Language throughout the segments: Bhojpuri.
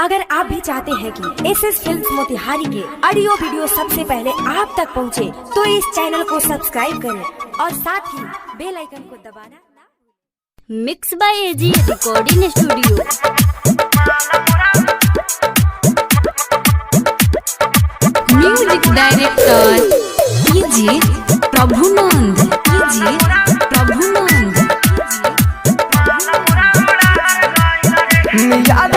अगर आप भी चाहते हैं कि SS फिल्म्स मोतिहारी के ऑडियो वीडियो सबसे पहले आप तक पहुंचे, तो इस चैनल को सब्सक्राइब करें और साथ ही बेल आइकन को दबाना ना भूलें। Mix by AG recording studio. Music director कीजिए प्रभुनंद, कीजिए प्रभुनंद। याद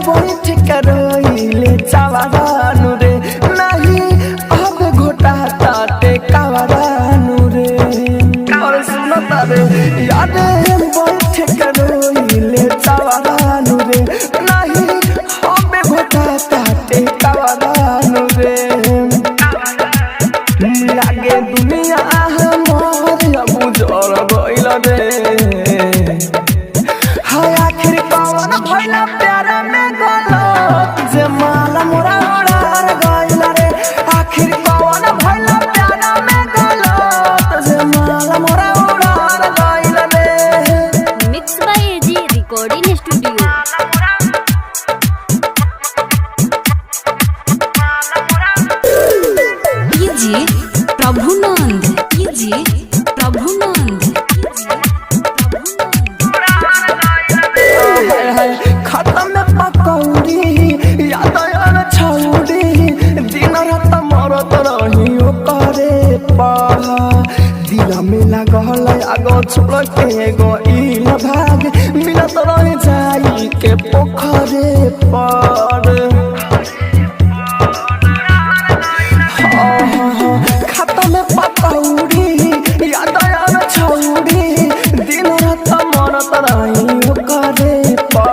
बैठ करोइले चावानु रे नहीं अब घोटा ताटे कावानु रे। और सुनो तारे याद बैठ करोइले चावानु रे नहीं अब घोटा ताटे कावानु रे। लागे दुनिया हमार अब उजड़ गइल रे। हाय आखिर कौन भइला प्यार में गलत जे माला मोरा उड़ार गइल रे। आखिर कौन भइला प्यार में गलत जे माला मोरा उड़ार गइल रे। Mix by AG recording studio. कीजिए प्रभुनंद, कीजिए प्रभुनंद। खत्म में पकौड़ी याद यार छौड़ी दिन रात मरत रही करे पा। दिल में लागल आगो छोड़ के गइल भाग मिलत रह जाई के पोखरे पर। खत्म में पकौड़ी याद यार छौड़ी दिन रात मरत रही करे पा।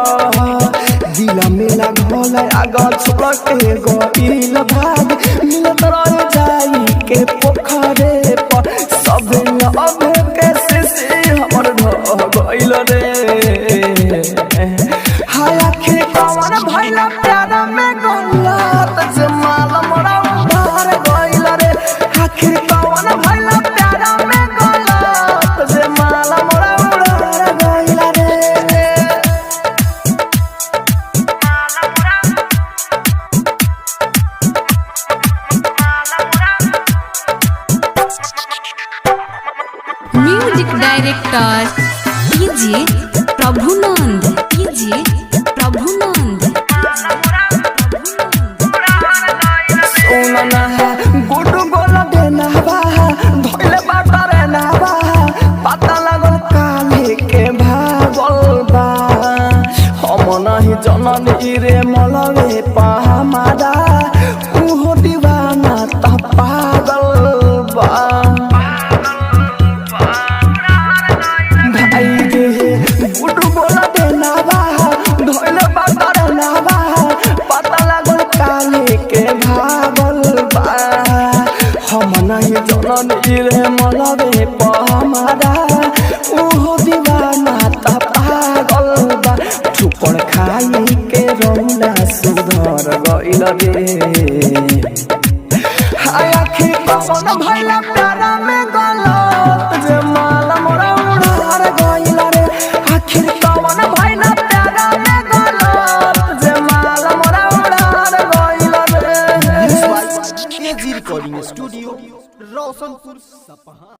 दिल में लागल आगा छोड़ के गइल भाग मिलत रह जाई के पोखरे पर। सब अब कैसे से हमर ढह गइल रे। हाय आखिर कौन भइला प्यार में गलत जे माला मोरा उड़ार गइल रे। आखिर कौन भइला प्यार में गलत जे माला मोरा उड़ार गइल रे। म्यूजिक डायरेक्टर कीजिए प्रभुनंद, कीजिए प्रभुनंद। सोना गुडू गोल देना बा धोइले बाटा रे ना बा। पता लागल काले के भागल बा। हम नहीं जननी रे मलवे पहामारा उहो दीवाना त पागल बा। भाई रे गुडू गोल देना बा धोइले बाटा रे ना बा। पता लागल काले के भागल बा। हम नहीं जननी रे मलवे पहामारा उहो दीवाना त पागल बा। ठुकर खाई के रौला सुधर गइल रे। हाय आखिर कौन भइला प्यार में गलत जे माला मोरा उड़ार गइल रे। आखिर कौन भइला प्यार में गलत जे माला मोरा उड़ार गइल रे। एजी रिकॉर्डिंग स्टूडियो रोशनपुर सपहा।